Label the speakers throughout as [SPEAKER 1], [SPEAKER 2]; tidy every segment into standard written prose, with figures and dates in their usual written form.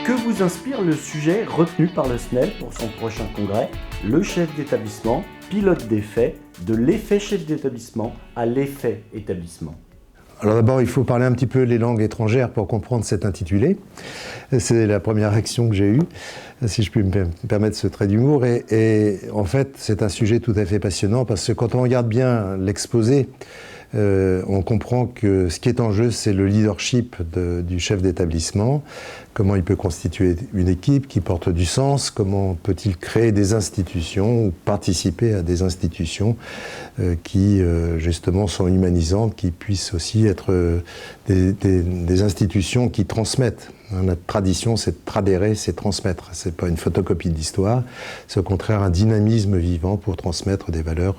[SPEAKER 1] Que vous inspire le sujet retenu par le SNEL pour son prochain congrès? Le chef d'établissement pilote des faits, de l'effet chef d'établissement à l'effet établissement.
[SPEAKER 2] Alors d'abord, il faut parler un petit peu les langues étrangères pour comprendre cet intitulé. C'est la première action que j'ai eue, si je puis me permettre ce trait d'humour. Et en fait, c'est un sujet tout à fait passionnant parce que quand on regarde bien l'exposé, on comprend que ce qui est en jeu, c'est le leadership du chef d'établissement, comment il peut constituer une équipe qui porte du sens, comment peut-il créer des institutions ou participer à des institutions qui justement sont humanisantes, qui puissent aussi être des institutions qui transmettent. La tradition, c'est de tradérer, c'est transmettre. C'est pas une photocopie de l'histoire, c'est au contraire un dynamisme vivant pour transmettre des valeurs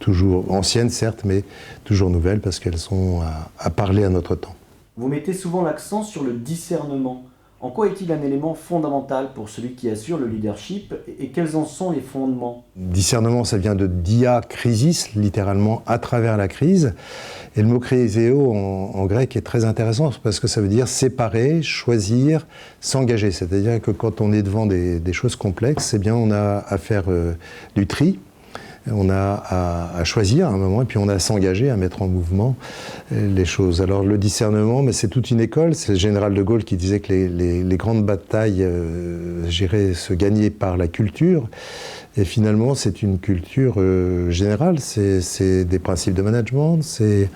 [SPEAKER 2] toujours anciennes, certes, mais toujours nouvelles parce qu'elles sont à parler à notre temps.
[SPEAKER 1] Vous mettez souvent l'accent sur le discernement. En quoi est-il un élément fondamental pour celui qui assure le leadership et quels en sont les fondements?
[SPEAKER 2] Discernement, ça vient de dia-krisis, littéralement à travers la crise. Et le mot kriseo en grec est très intéressant parce que ça veut dire séparer, choisir, s'engager. C'est-à-dire que quand on est devant des choses complexes, eh bien on a à faire du tri. On a à choisir à un moment et puis on a à s'engager, à mettre en mouvement les choses. Alors le discernement, mais c'est toute une école. C'est le général de Gaulle qui disait que les grandes batailles se gagnaient par la culture. Et finalement, c'est une culture générale. C'est des principes de management, c'est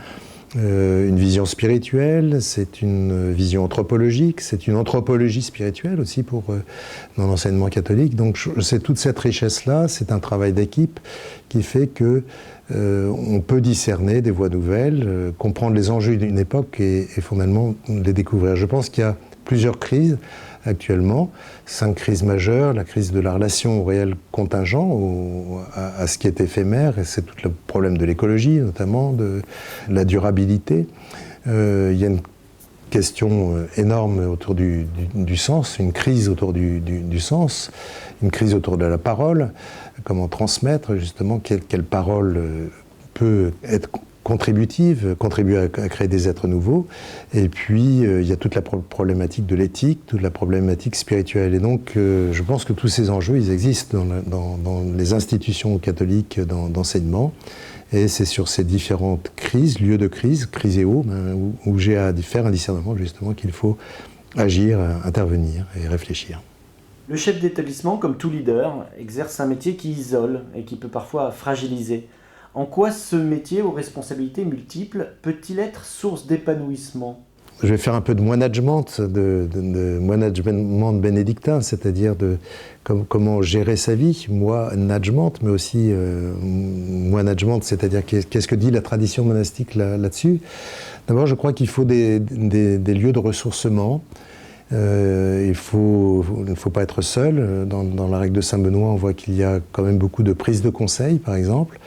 [SPEAKER 2] une vision spirituelle, c'est une vision anthropologique, c'est une anthropologie spirituelle aussi dans l'enseignement catholique. Donc c'est toute cette richesse-là, c'est un travail d'équipe qui fait que on peut discerner des voies nouvelles, comprendre les enjeux d'une époque et fondamentalement les découvrir. Je pense qu'il y a plusieurs crises actuellement, 5 crises majeures, la crise de la relation au réel contingent, à ce qui est éphémère, et c'est tout le problème de l'écologie notamment, de la durabilité. Il y a une question énorme autour du sens, une crise autour du sens, une crise autour de la parole, comment transmettre justement quelle parole peut être contribuer à créer des êtres nouveaux. Et puis, il y a toute la problématique de l'éthique, toute la problématique spirituelle. Et donc, je pense que tous ces enjeux, ils existent dans les institutions catholiques d'enseignement. Et c'est sur ces différentes crises, lieux de crise, criséo, où j'ai à faire un discernement, justement, qu'il faut agir, intervenir et réfléchir.
[SPEAKER 1] Le chef d'établissement, comme tout leader, exerce un métier qui isole et qui peut parfois fragiliser. En quoi ce métier aux responsabilités multiples peut-il être source d'épanouissement?
[SPEAKER 2] Je vais faire un peu de management, de management bénédictin, c'est-à-dire comment gérer sa vie, management, mais aussi management, c'est-à-dire qu'est-ce que dit la tradition monastique là-dessus. D'abord, je crois qu'il faut des lieux de ressourcement. Il ne faut pas être seul. Dans la règle de Saint-Benoît, on voit qu'il y a quand même beaucoup de prises de conseils, par exemple,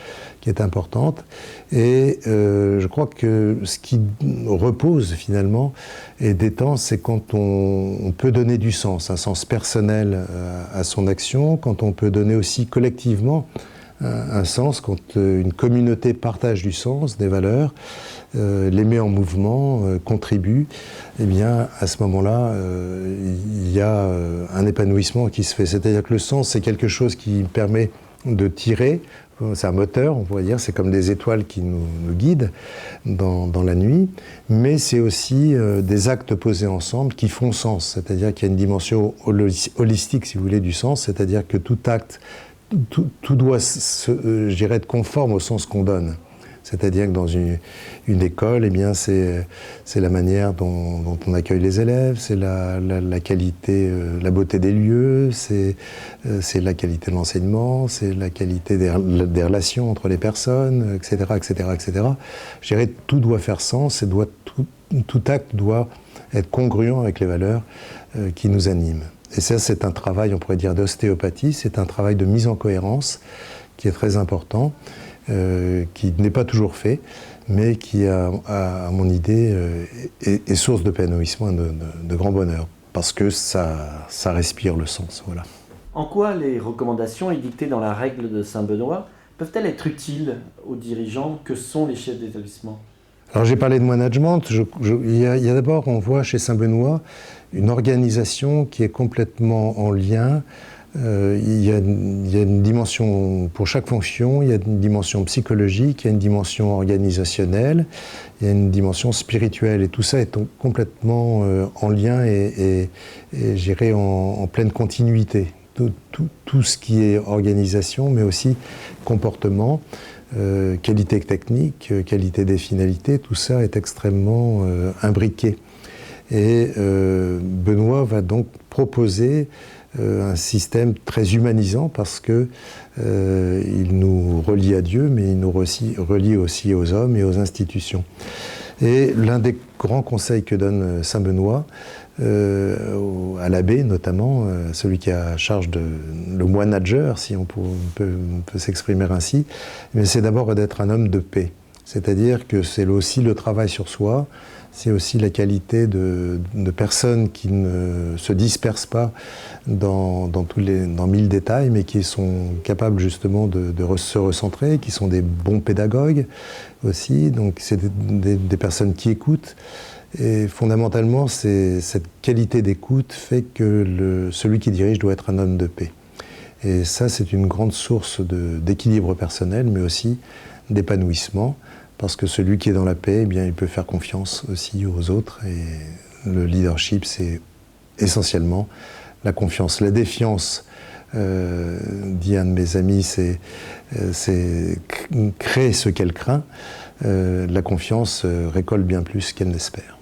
[SPEAKER 2] qui est importante. Et je crois que ce qui repose finalement et détend, c'est quand on peut donner du sens, un sens personnel à son action, quand on peut donner aussi collectivement un sens, quand une communauté partage du sens, des valeurs, les met en mouvement, contribue, eh bien à ce moment-là, il y a un épanouissement qui se fait. C'est-à-dire que le sens, c'est quelque chose qui permet de tirer, c'est un moteur, on pourrait dire, c'est comme des étoiles qui nous guident dans la nuit, mais c'est aussi des actes posés ensemble qui font sens, c'est-à-dire qu'il y a une dimension holistique, si vous voulez, du sens, c'est-à-dire que tout acte, tout doit, je dirais, être conforme au sens qu'on donne. C'est-à-dire que dans une école, eh bien, c'est la manière dont on accueille les élèves, c'est la qualité, la beauté des lieux, c'est la qualité de l'enseignement, c'est la qualité des relations entre les personnes, etc., etc., etc. Je dirais que tout doit faire sens et tout acte doit être congruent avec les valeurs qui nous animent. Et ça, c'est un travail, on pourrait dire, d'ostéopathie, c'est un travail de mise en cohérence qui est très important. Qui n'est pas toujours fait, mais qui, à mon idée, est source d'épanouissement et de grand bonheur, parce que ça respire le sens. Voilà.
[SPEAKER 1] En quoi les recommandations édictées dans la règle de Saint-Benoît peuvent-elles être utiles aux dirigeants que sont les chefs d'établissement?
[SPEAKER 2] Alors j'ai parlé de management, il y a d'abord, on voit chez Saint-Benoît une organisation qui est complètement en lien. Il y a une dimension pour chaque fonction, il y a une dimension psychologique, il y a une dimension organisationnelle, il y a une dimension spirituelle, et tout ça est complètement en lien et j'irais en pleine continuité. Tout ce qui est organisation, mais aussi comportement, qualité technique, qualité des finalités, tout ça est extrêmement imbriqué. Et Benoît va donc proposer un système très humanisant parce que il nous relie à Dieu, mais il nous relie aussi aux hommes et aux institutions. Et l'un des grands conseils que donne Saint Benoît, à l'abbé notamment, celui qui a charge de le moinager, si on peut s'exprimer ainsi, c'est d'abord d'être un homme de paix. C'est-à-dire que c'est aussi le travail sur soi, c'est aussi la qualité de personnes qui ne se dispersent pas dans mille détails, mais qui sont capables justement de se recentrer, qui sont des bons pédagogues aussi. Donc c'est des personnes qui écoutent. Et fondamentalement, cette qualité d'écoute fait que celui qui dirige doit être un homme de paix. Et ça, c'est une grande source d'équilibre personnel, mais aussi d'épanouissement. Parce que celui qui est dans la paix, eh bien, il peut faire confiance aussi aux autres. Et le leadership, c'est essentiellement la confiance. La défiance, dit un de mes amis, c'est créer ce qu'elle craint. La confiance récolte bien plus qu'elle n'espère.